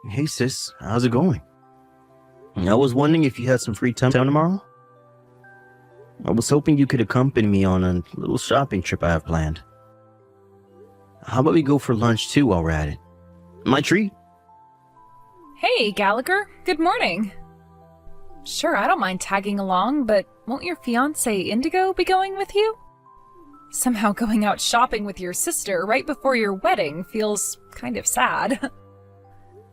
Hey sis, how's it going? I was wondering if you had some free time tomorrow. I was hoping you could accompany me on a little shopping trip I have planned. How about we go for lunch too while we're at it? My treat. Hey, Gallagher. Good morning. Sure, I don't mind tagging along, but won't your fiancé Indigo be going with you? Somehow going out shopping with your sister right before your wedding feels kind of sad.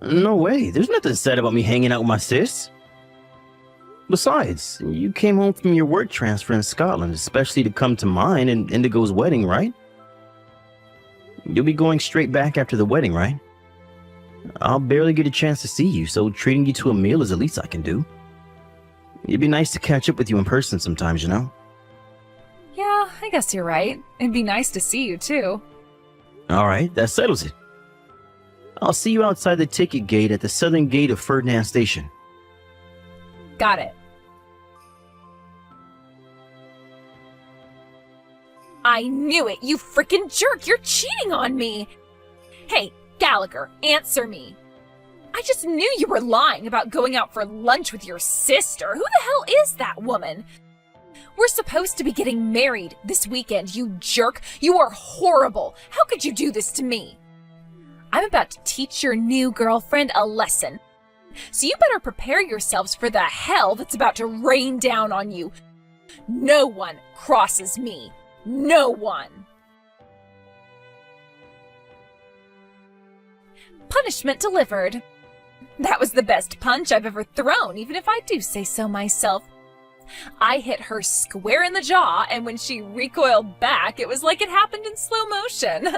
No way, there's nothing sad about me hanging out with my sis. Besides, you came home from your work transfer in Scotland, especially to come to mine and Indigo's wedding, right? You'll be going straight back after the wedding, right? I'll barely get a chance to see you, so treating you to a meal is the least I can do. It'd be nice to catch up with you in person sometimes, you know? Yeah, I guess you're right. It'd be nice to see you, too. Alright, that settles it. I'll see you outside the ticket gate at the southern gate of Ferdinand Station. Got it. I knew it, you frickin' jerk! You're cheating on me! Hey, Gallagher, answer me. I just knew you were lying about going out for lunch with your sister. Who the hell is that woman? We're supposed to be getting married this weekend, you jerk. You are horrible. How could you do this to me? I'm about to teach your new girlfriend a lesson. So you better prepare yourselves for the hell that's about to rain down on you. No one crosses me. No one. Punishment delivered. That was the best punch I've ever thrown, even if I do say so myself. I hit her square in the jaw, and when she recoiled back, it was like it happened in slow motion.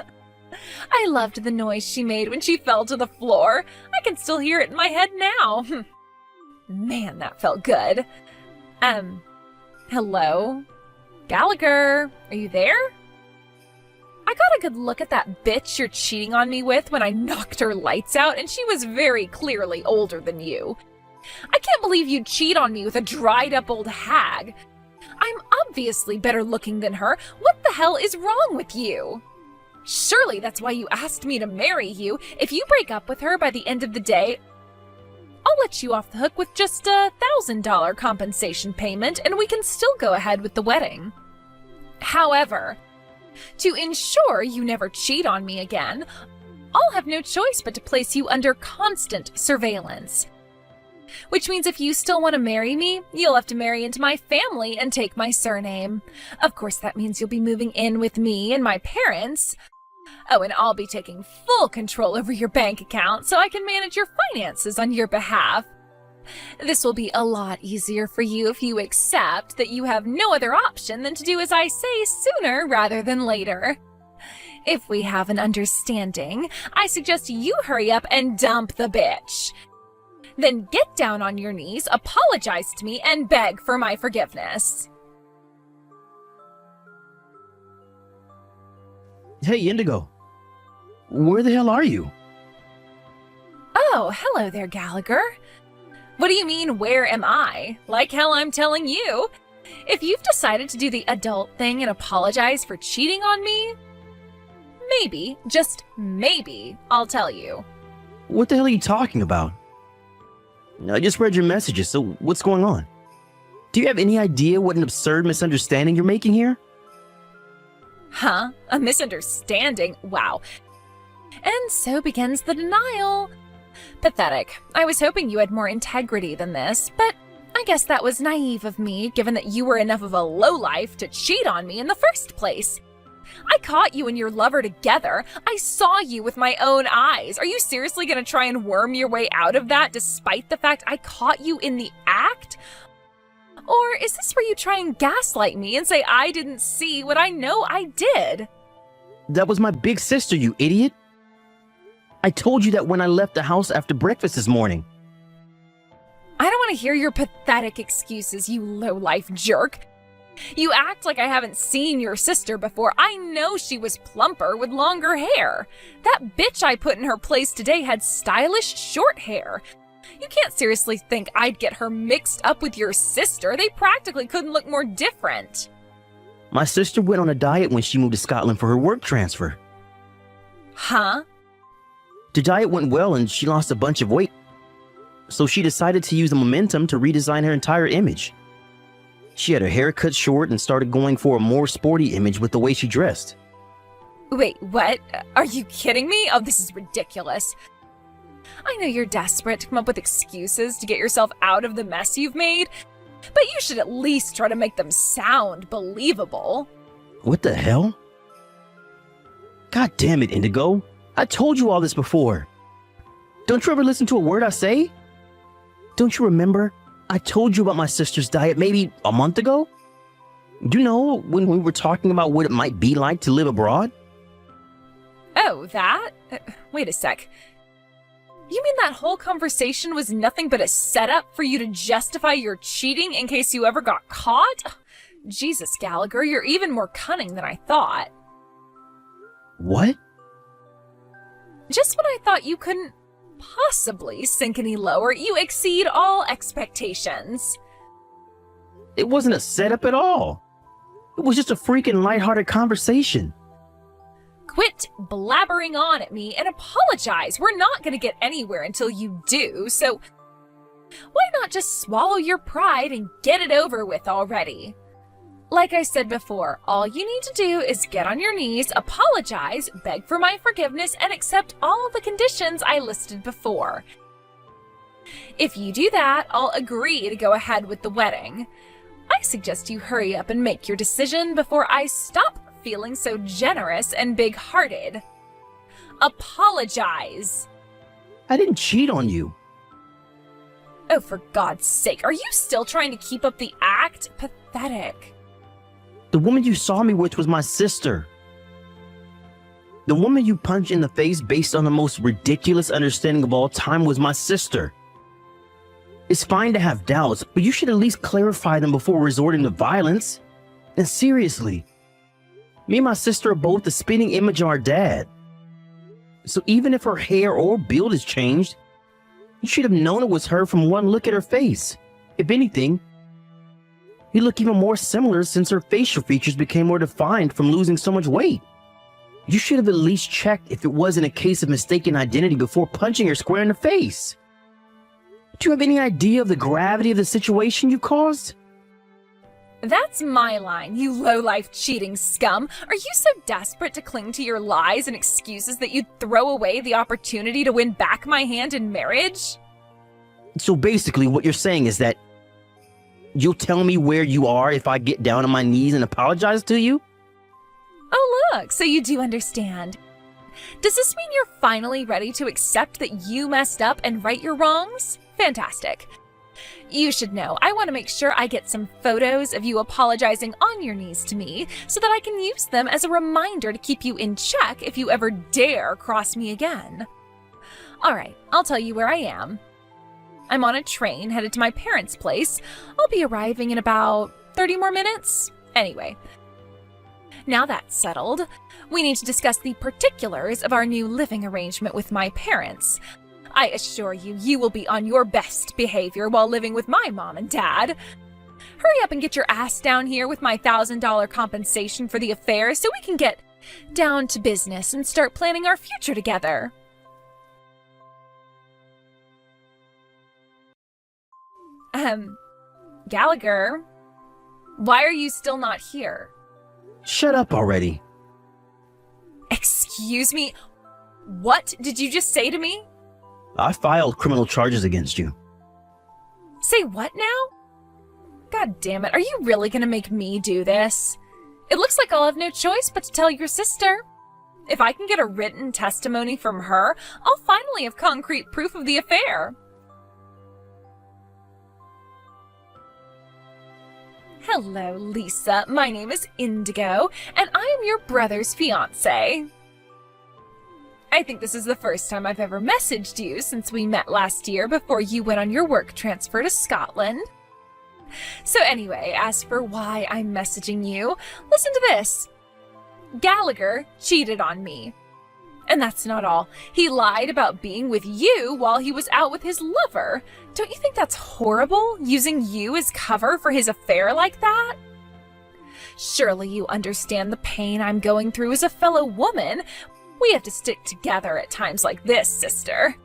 I loved the noise she made when she fell to the floor. I can still hear it in my head now. Man, that felt good. Hello? Gallagher, are you there? I got a good look at that bitch you're cheating on me with when I knocked her lights out, and she was very clearly older than you. I can't believe you'd cheat on me with a dried-up old hag. I'm obviously better looking than her. What the hell is wrong with you? Surely that's why you asked me to marry you. If you break up with her by the end of the day, I'll let you off the hook with just $1,000 compensation payment, and we can still go ahead with the wedding. However, to ensure you never cheat on me again, I'll have no choice but to place you under constant surveillance. Which means if you still want to marry me, you'll have to marry into my family and take my surname. Of course, that means you'll be moving in with me and my parents. Oh, and I'll be taking full control over your bank account so I can manage your finances on your behalf. This will be a lot easier for you if you accept that you have no other option than to do as I say sooner rather than later. If we have an understanding, I suggest you hurry up and dump the bitch. Then get down on your knees, apologize to me, and beg for my forgiveness. Hey, Indigo. Where the hell are you? Oh, hello there, Gallagher. What do you mean, where am I? Like hell I'm telling you. If you've decided to do the adult thing and apologize for cheating on me, maybe, just maybe, I'll tell you. What the hell are you talking about? I just read your messages, so what's going on? Do you have any idea what an absurd misunderstanding you're making here? Huh? A misunderstanding? Wow. And so begins the denial. Pathetic. I was hoping you had more integrity than this, but I guess that was naive of me, given that you were enough of a lowlife to cheat on me in the first place. I caught you and your lover together. I saw you with my own eyes. Are you seriously going to try and worm your way out of that despite the fact I caught you in the act? Or is this where you try and gaslight me and say I didn't see what I know I did? That was my big sister, you idiot. I told you that when I left the house after breakfast this morning. I don't want to hear your pathetic excuses, you low-life jerk. You act like I haven't seen your sister before. I know she was plumper with longer hair. That bitch I put in her place today had stylish short hair. You can't seriously think I'd get her mixed up with your sister. They practically couldn't look more different. My sister went on a diet when she moved to Scotland for her work transfer. Huh? The diet went well and she lost a bunch of weight. So she decided to use the momentum to redesign her entire image. She had her hair cut short and started going for a more sporty image with the way she dressed. Wait, what? Are you kidding me? Oh, this is ridiculous. I know you're desperate to come up with excuses to get yourself out of the mess you've made, but you should at least try to make them sound believable. What the hell? God damn it, Indigo. I told you all this before. Don't you ever listen to a word I say? Don't you remember? I told you about my sister's diet maybe a month ago? Do you know when we were talking about what it might be like to live abroad? Oh, that? Wait a sec. You mean that whole conversation was nothing but a setup for you to justify your cheating in case you ever got caught? Jesus, Gallagher, you're even more cunning than I thought. What? Just when I thought you couldn't possibly sink any lower, you exceed all expectations. It wasn't a setup at all. It was just a freaking lighthearted conversation. Quit blabbering on at me and apologize. We're not going to get anywhere until you do, so why not just swallow your pride and get it over with already? Like I said before, all you need to do is get on your knees, apologize, beg for my forgiveness, and accept all the conditions I listed before. If you do that, I'll agree to go ahead with the wedding. I suggest you hurry up and make your decision before I stop feeling so generous and big-hearted. Apologize. I didn't cheat on you. Oh, for God's sake, are you still trying to keep up the act? Pathetic. The woman you saw me with was my sister. The woman you punched in the face based on the most ridiculous understanding of all time was my sister. It's fine to have doubts, but you should at least clarify them before resorting to violence. And seriously, me and my sister are both the spitting image of our dad. So even if her hair or build has changed, you should have known it was her from one look at her face. If anything, you look even more similar since her facial features became more defined from losing so much weight. You should have at least checked if it wasn't a case of mistaken identity before punching her square in the face. Do you have any idea of the gravity of the situation you caused? That's my line, you low-life cheating scum. Are you so desperate to cling to your lies and excuses that you'd throw away the opportunity to win back my hand in marriage? So basically what you're saying is that you'll tell me where you are if I get down on my knees and apologize to you? Oh look, so you do understand. Does this mean you're finally ready to accept that you messed up and right your wrongs? Fantastic. You should know, I want to make sure I get some photos of you apologizing on your knees to me so that I can use them as a reminder to keep you in check if you ever dare cross me again. Alright, I'll tell you where I am. I'm on a train headed to my parents' place. I'll be arriving in about 30 more minutes. Anyway, now that's settled, we need to discuss the particulars of our new living arrangement with my parents. I assure you, you will be on your best behavior while living with my mom and dad. Hurry up and get your ass down here with my $1,000 compensation for the affair so we can get down to business and start planning our future together. Gallagher, why are you still not here? Shut up already. Excuse me? What did you just say to me? I filed criminal charges against you. Say what now? God damn it, are you really gonna make me do this? It looks like I'll have no choice but to tell your sister. If I can get a written testimony from her, I'll finally have concrete proof of the affair. Hello, Lisa. My name is Indigo, and I am your brother's fiancé. I think this is the first time I've ever messaged you since we met last year before you went on your work transfer to Scotland. So anyway, as for why I'm messaging you, listen to this. Gallagher cheated on me. And that's not all. He lied about being with you while he was out with his lover. Don't you think that's horrible, using you as cover for his affair like that? Surely you understand the pain I'm going through as a fellow woman, We have to stick together at times like this, sister.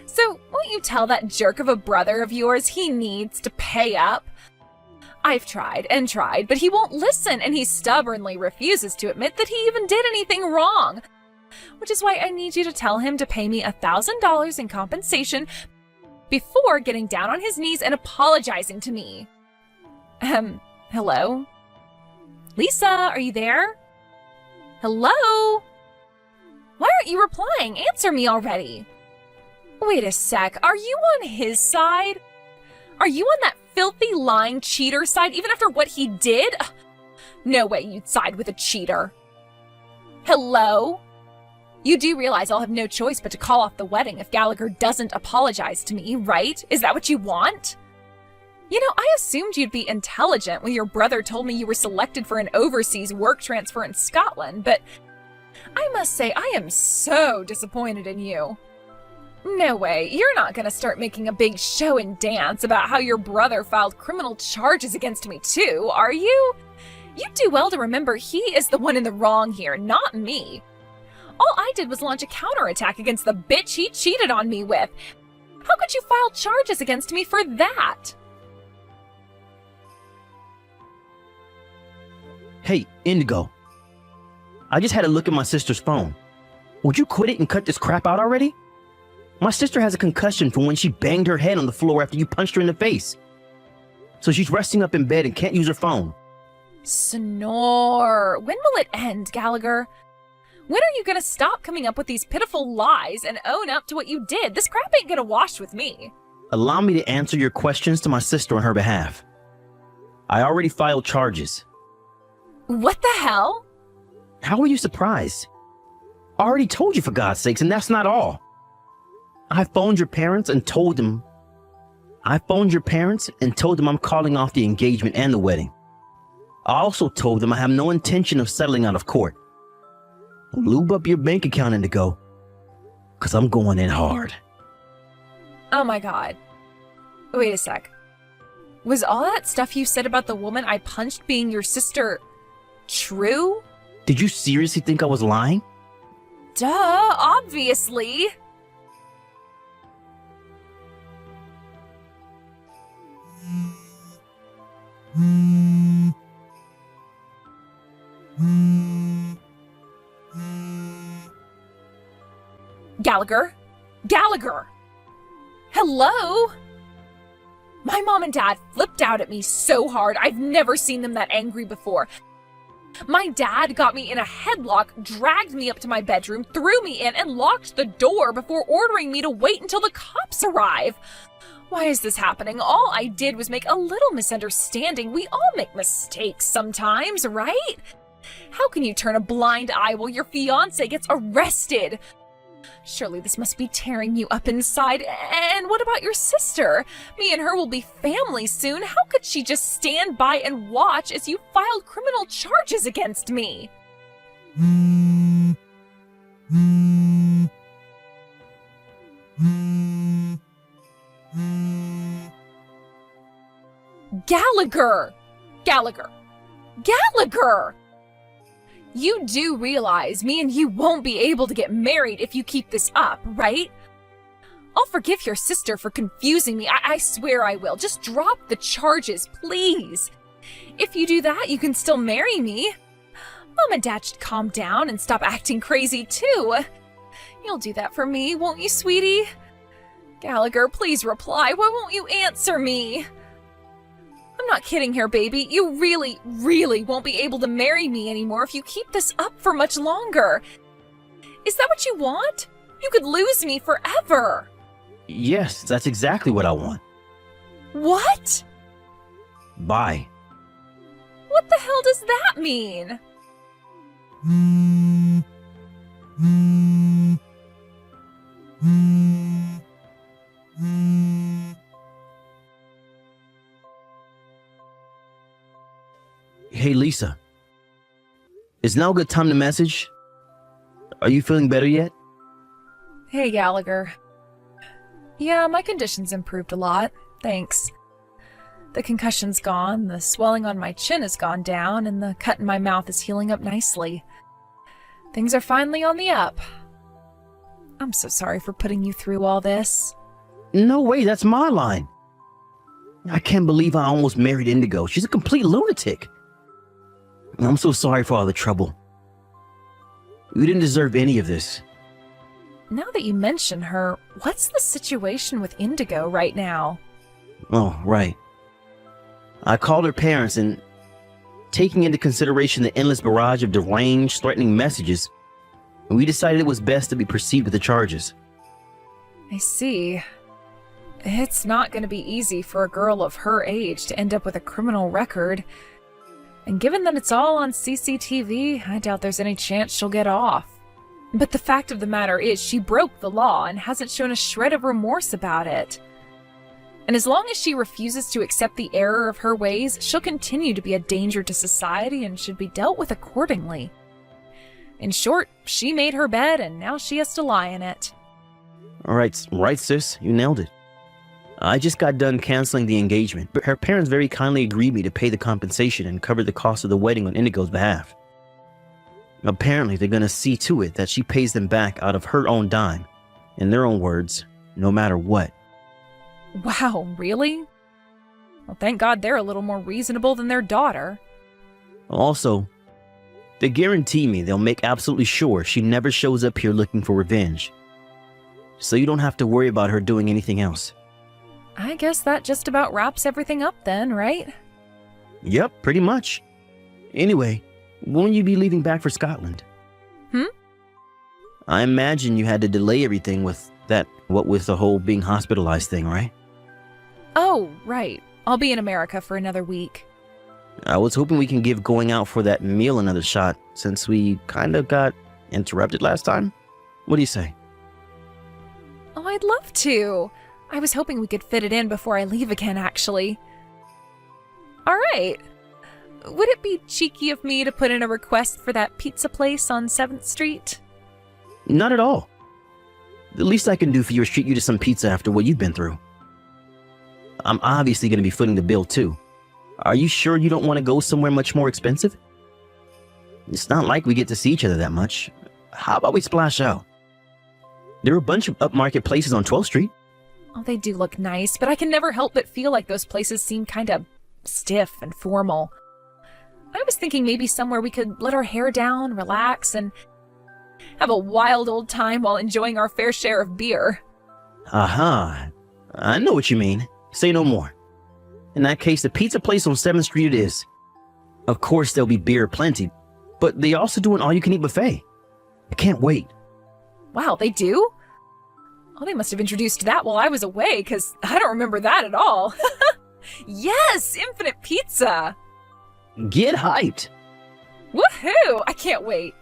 So, won't you tell that jerk of a brother of yours he needs to pay up? I've tried and tried, but he won't listen, and he stubbornly refuses to admit that he even did anything wrong. Which is why I need you to tell him to pay me $1,000 in compensation before getting down on his knees and apologizing to me. Hello? Lisa, are you there? Hello? Why aren't you replying? Answer me already. Wait a sec, are you on his side? Are you on that filthy, lying cheater side even after what he did? Ugh, no way you'd side with a cheater. Hello? You do realize I'll have no choice but to call off the wedding if Gallagher doesn't apologize to me, right? Is that what you want? You know, I assumed you'd be intelligent when your brother told me you were selected for an overseas work transfer in Scotland, but I must say I am so disappointed in you. No way, you're not gonna start making a big show and dance about how your brother filed criminal charges against me too, are you? You'd do well to remember he is the one in the wrong here, not me. All I did was launch a counterattack against the bitch he cheated on me with. How could you file charges against me for that? Hey, Indigo. I just had a look at my sister's phone. Would you quit it and cut this crap out already? My sister has a concussion from when she banged her head on the floor after you punched her in the face. So she's resting up in bed and can't use her phone. Snore. When will it end, Gallagher? When are you gonna stop coming up with these pitiful lies and own up to what you did? This crap ain't gonna wash with me. Allow me to answer your questions to my sister on her behalf. I already filed charges. What the hell? How are you surprised? I already told you, for God's sakes, and that's not all. I phoned your parents and told them I'm calling off the engagement and the wedding. I also told them I have no intention of settling out of court. Lube up your bank account, Indigo, because I'm going in hard. Oh my God. Wait a sec. Was all that stuff you said about the woman I punched being your sister true? Did you seriously think I was lying? Duh, obviously. Gallagher? Gallagher! Hello? My mom and dad flipped out at me so hard, I've never seen them that angry before. My dad got me in a headlock, dragged me up to my bedroom, threw me in, and locked the door before ordering me to wait until the cops arrive. Why is this happening? All I did was make a little misunderstanding. We all make mistakes sometimes, right? How can you turn a blind eye while your fiancé gets arrested? Surely this must be tearing you up inside. And what about your sister? Me and her will be family soon. How could she just stand by and watch as you filed criminal charges against me? Gallagher! Gallagher! Gallagher! You do realize me and you won't be able to get married if you keep this up, right? I'll forgive your sister for confusing me. I swear I will. Just drop the charges, please. If you do that, you can still marry me. Mom and Dad should calm down and stop acting crazy, too. You'll do that for me, won't you, sweetie? Gallagher, please reply. Why won't you answer me? I'm not kidding here, baby. You really, really won't be able to marry me anymore if you keep this up for much longer. Is that what you want? You could lose me forever. Yes, that's exactly what I want. What? Bye. What the hell does that mean? Hey, Lisa. Is now a good time to message? Are you feeling better yet? Hey, Gallagher. Yeah, my condition's improved a lot. Thanks. The concussion's gone, the swelling on my chin has gone down, and the cut in my mouth is healing up nicely. Things are finally on the up. I'm so sorry for putting you through all this. No way, that's my line. I can't believe I almost married Indigo. She's a complete lunatic. I'm so sorry for all the trouble. You didn't deserve any of this. Now that you mention her, what's the situation with Indigo right now? Oh, right. I called her parents and, taking into consideration the endless barrage of deranged, threatening messages, we decided it was best to be proceed with the charges. I see. It's not going to be easy for a girl of her age to end up with a criminal record. And given that it's all on CCTV, I doubt there's any chance she'll get off. But the fact of the matter is she broke the law and hasn't shown a shred of remorse about it. And as long as she refuses to accept the error of her ways, she'll continue to be a danger to society and should be dealt with accordingly. In short, she made her bed and now she has to lie in it. Right, sis, you nailed it. I just got done canceling the engagement, but her parents very kindly agreed me to pay the compensation and cover the cost of the wedding on Indigo's behalf. Apparently, they're gonna see to it that she pays them back out of her own dime, in their own words, no matter what. Wow, really? Well, thank God they're a little more reasonable than their daughter. Also, they guarantee me they'll make absolutely sure she never shows up here looking for revenge. So you don't have to worry about her doing anything else. I guess that just about wraps everything up then, right? Yep, pretty much. Anyway, when will you be leaving back for Scotland? I imagine you had to delay everything with that, what with the whole being hospitalized thing, right? Oh, right. I'll be in America for another week. I was hoping we can give going out for that meal another shot, since we kind of got interrupted last time. What do you say? Oh, I'd love to. I was hoping we could fit it in before I leave again, actually. All right. Would it be cheeky of me to put in a request for that pizza place on 7th Street? Not at all. The least I can do for you is treat you to some pizza after what you've been through. I'm obviously going to be footing the bill too. Are you sure you don't want to go somewhere much more expensive? It's not like we get to see each other that much. How about we splash out? There are a bunch of upmarket places on 12th Street. Oh, they do look nice, but I can never help but feel like those places seem kind of stiff and formal. I was thinking maybe somewhere we could let our hair down, relax, and have a wild old time while enjoying our fair share of beer. Aha. I know what you mean. Say no more. In that case, the pizza place on 7th Street it is. Of course, there'll be beer plenty, but they also do an all-you-can-eat buffet. I can't wait. Wow, they do? Oh, they must have introduced that while I was away, because I don't remember that at all. Yes, infinite pizza! Get hyped. Woohoo! I can't wait.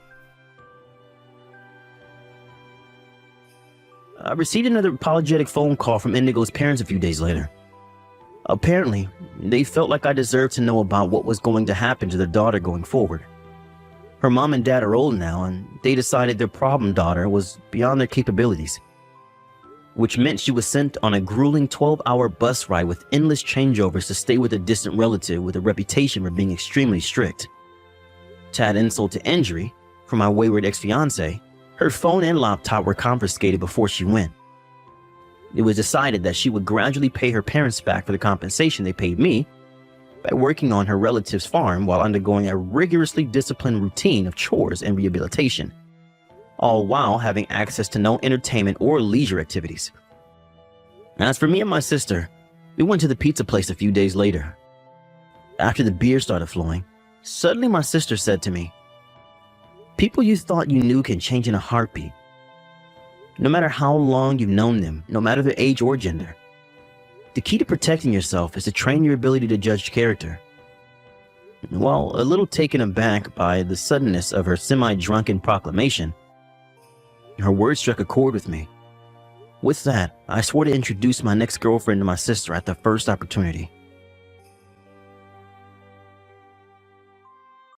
I received another apologetic phone call from Indigo's parents a few days later. Apparently, they felt like I deserved to know about what was going to happen to their daughter going forward. Her mom and dad are old now, and they decided their problem daughter was beyond their capabilities, which meant she was sent on a grueling 12-hour bus ride with endless changeovers to stay with a distant relative with a reputation for being extremely strict. To add insult to injury, for my wayward ex-fiancée, her phone and laptop were confiscated before she went. It was decided that she would gradually pay her parents back for the compensation they paid me by working on her relative's farm while undergoing a rigorously disciplined routine of chores and rehabilitation, all while having access to no entertainment or leisure activities. As for me and my sister, we went to the pizza place a few days later. After the beer started flowing, suddenly my sister said to me, "People you thought you knew can change in a heartbeat. No matter how long you've known them, no matter their age or gender. The key to protecting yourself is to train your ability to judge character." While a little taken aback by the suddenness of her semi-drunken proclamation, her words struck a chord with me. With that, I swore to introduce my next girlfriend to my sister at the first opportunity.